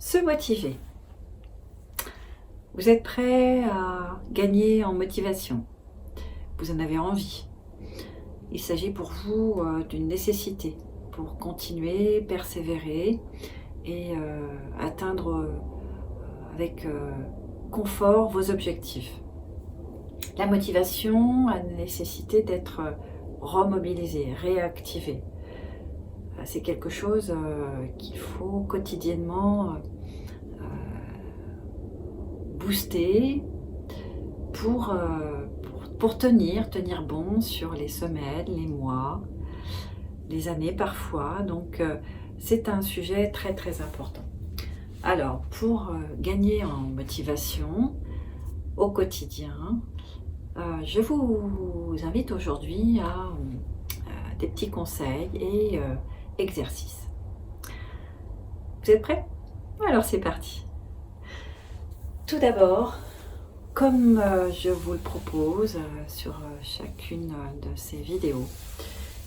Se motiver. Vous êtes prêt à gagner en motivation. Vous en avez envie. Il s'agit pour vous d'une nécessité pour continuer, persévérer et atteindre avec confort vos objectifs. La motivation a nécessité d'être remobilisée, réactivée. C'est quelque chose qu'il faut quotidiennement booster pour tenir bon sur les semaines, les mois, les années parfois. Donc c'est un sujet très très important. Alors pour gagner en motivation au quotidien, je vous invite aujourd'hui à des petits conseils et exercices. Vous êtes prêts? Alors c'est parti. Tout d'abord, comme je vous le propose sur chacune de ces vidéos,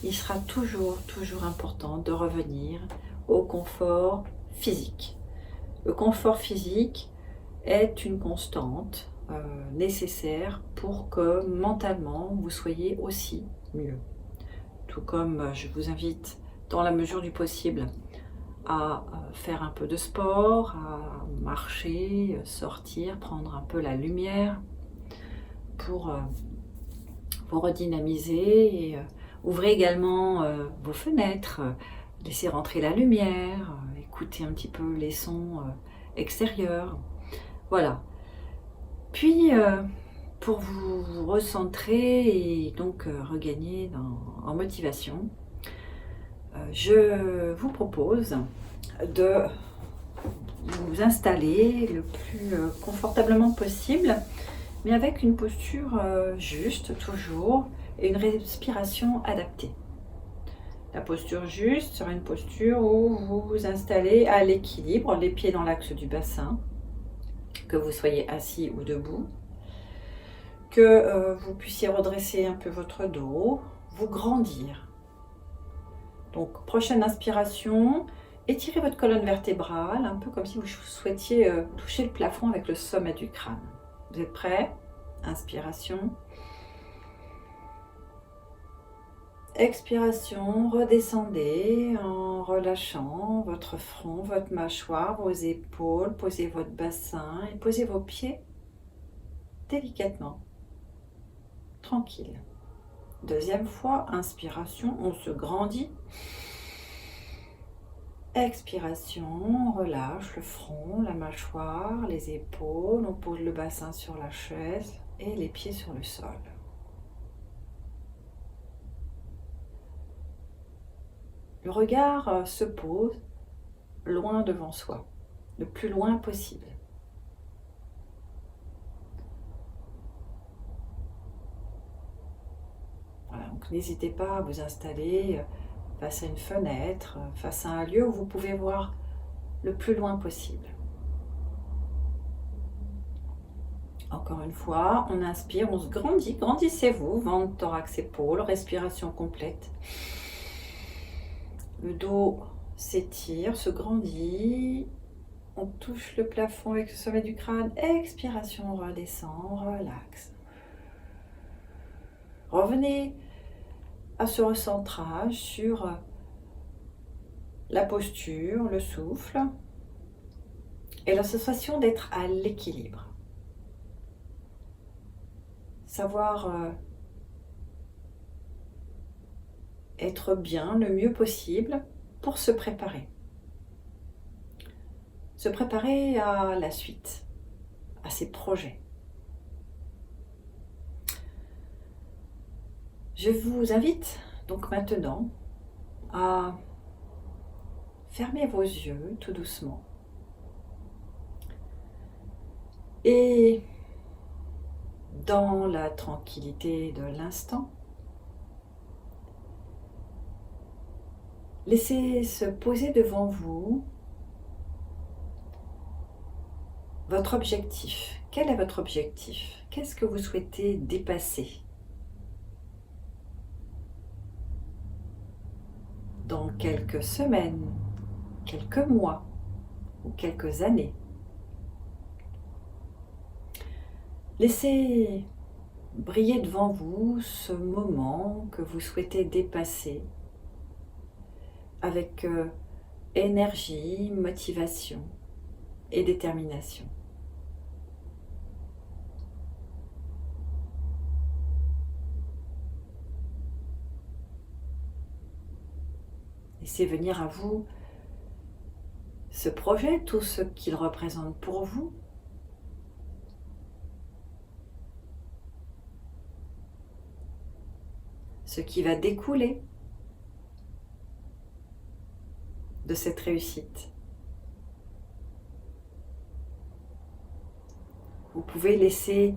il sera toujours important de revenir au confort physique. Le confort physique est une constante nécessaire pour que mentalement vous soyez aussi mieux. Tout comme je vous invite dans la mesure du possible à faire un peu de sport, à marcher, sortir, prendre un peu la lumière pour vous redynamiser et ouvrez également vos fenêtres, laissez rentrer la lumière, écoutez un petit peu les sons extérieurs. Voilà. Puis pour vous recentrer et donc regagner en motivation, je vous propose de vous installer le plus confortablement possible, mais avec une posture juste toujours et une respiration adaptée. La posture juste sera une posture où vous vous installez à l'équilibre, les pieds dans l'axe du bassin, que vous soyez assis ou debout, que vous puissiez redresser un peu votre dos, vous grandir. Donc prochaine inspiration, étirez votre colonne vertébrale, un peu comme si vous souhaitiez toucher le plafond avec le sommet du crâne. Vous êtes prêts? Inspiration. Expiration, redescendez en relâchant votre front, votre mâchoire, vos épaules, posez votre bassin et posez vos pieds délicatement, tranquille. Deuxième fois, inspiration, on se grandit. Expiration, on relâche le front, la mâchoire, les épaules, on pose le bassin sur la chaise et les pieds sur le sol. Le regard se pose loin devant soi, le plus loin possible. Voilà, donc n'hésitez pas à vous installer face à une fenêtre, face à un lieu où vous pouvez voir le plus loin possible. Encore une fois, on inspire, on se grandit, grandissez-vous, ventre, thorax, épaules, respiration complète. Le dos s'étire, se grandit, on touche le plafond avec le sommet du crâne, expiration, on redescend, on relaxe. Revenez à ce recentrage sur la posture, le souffle et la sensation d'être à l'équilibre. Savoir être bien le mieux possible pour se préparer. Se préparer à la suite, à ses projets. Je vous invite donc maintenant à fermer vos yeux tout doucement et dans la tranquillité de l'instant, laissez se poser devant vous votre objectif. Quel est votre objectif? Qu'est-ce que vous souhaitez dépasser dans quelques semaines, quelques mois, ou quelques années. Laissez briller devant vous ce moment que vous souhaitez dépasser avec énergie, motivation et détermination. Laissez venir à vous ce projet, tout ce qu'il représente pour vous. Ce qui va découler de cette réussite. Vous pouvez laisser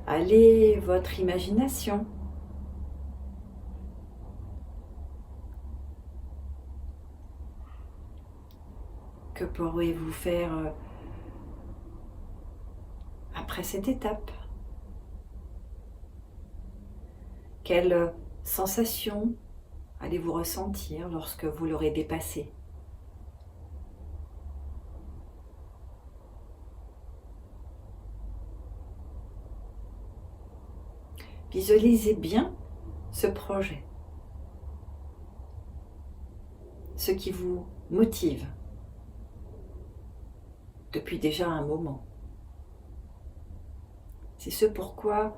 aller votre imagination. Que pourriez-vous faire après cette étape? Quelle sensation allez-vous ressentir lorsque vous l'aurez dépassé? Visualisez bien ce projet, ce qui vous motive depuis déjà un moment. C'est ce pourquoi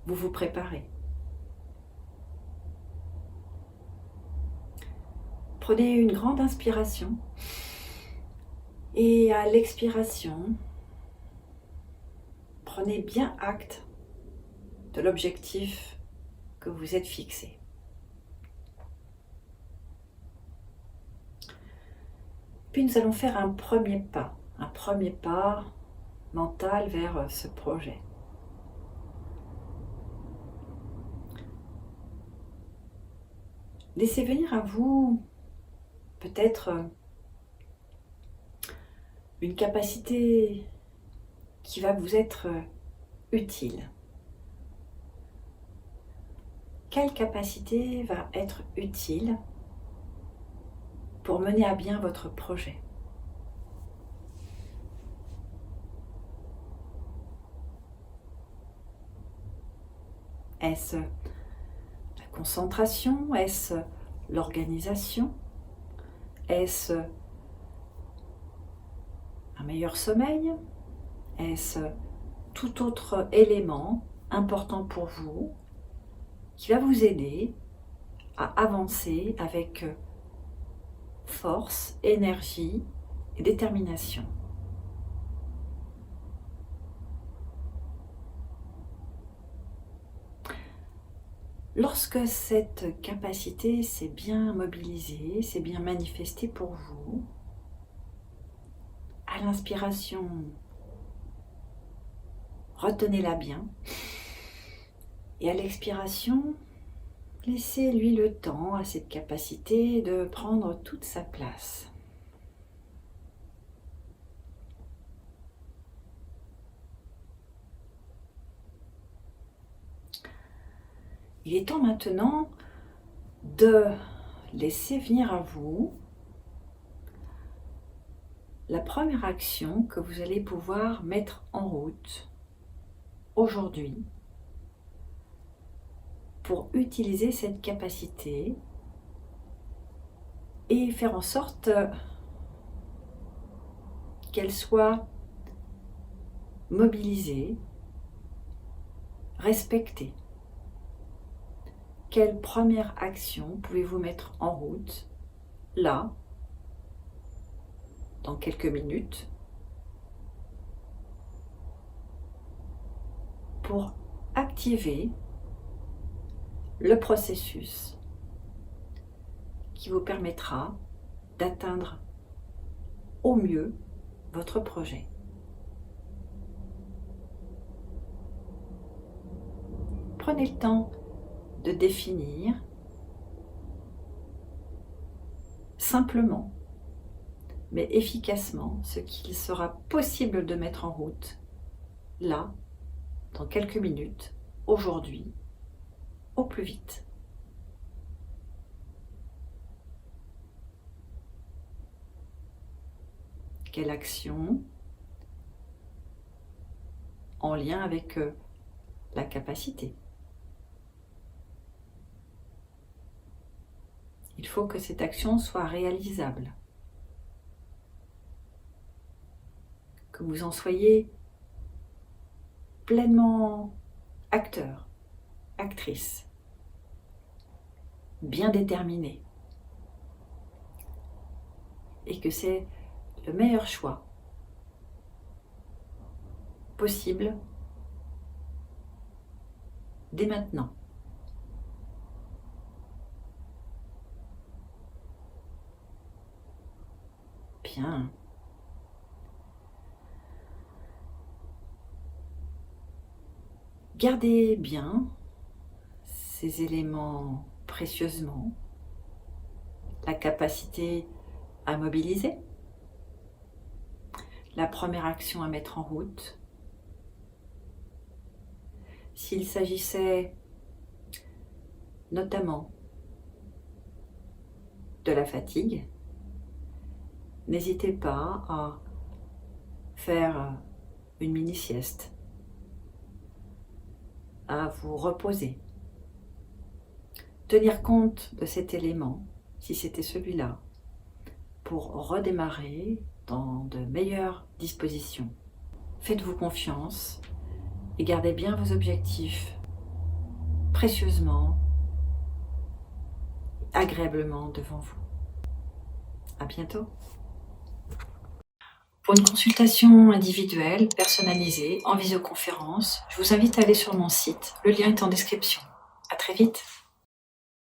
vous vous préparez. Prenez une grande inspiration et à l'expiration, prenez bien acte de l'objectif que vous êtes fixé. Puis nous allons faire un premier pas mental vers ce projet. Laissez venir à vous peut-être une capacité qui va vous être utile. Quelle capacité va être utile pour mener à bien votre projet? Est-ce la concentration? Est-ce l'organisation? Est-ce un meilleur sommeil? Est-ce tout autre élément important pour vous qui va vous aider à avancer avec force, énergie et détermination? Lorsque cette capacité s'est bien mobilisée, s'est bien manifestée pour vous, à l'inspiration, retenez-la bien. Et à l'expiration, laissez-lui le temps à cette capacité de prendre toute sa place. Il est temps maintenant de laisser venir à vous la première action que vous allez pouvoir mettre en route aujourd'hui pour utiliser cette capacité et faire en sorte qu'elle soit mobilisée, respectée. Quelle première action pouvez-vous mettre en route là, dans quelques minutes, pour activer le processus qui vous permettra d'atteindre au mieux votre projet? Prenez le temps de définir simplement mais efficacement ce qu'il sera possible de mettre en route là, dans quelques minutes, aujourd'hui, au plus vite. quelle action en lien avec la capacité. Il faut que cette action soit réalisable, que vous en soyez pleinement acteur, actrice, bien déterminé, et que c'est le meilleur choix possible dès maintenant. Bien. Gardez bien ces éléments précieusement, la capacité à mobiliser, la première action à mettre en route. S'il s'agissait notamment de la fatigue, n'hésitez pas à faire une mini-sieste, à vous reposer. Tenir compte de cet élément, si c'était celui-là, pour redémarrer dans de meilleures dispositions. Faites-vous confiance et gardez bien vos objectifs précieusement, agréablement devant vous. À bientôt. Pour une consultation individuelle, personnalisée, en visioconférence, je vous invite à aller sur mon site. Le lien est en description. À très vite.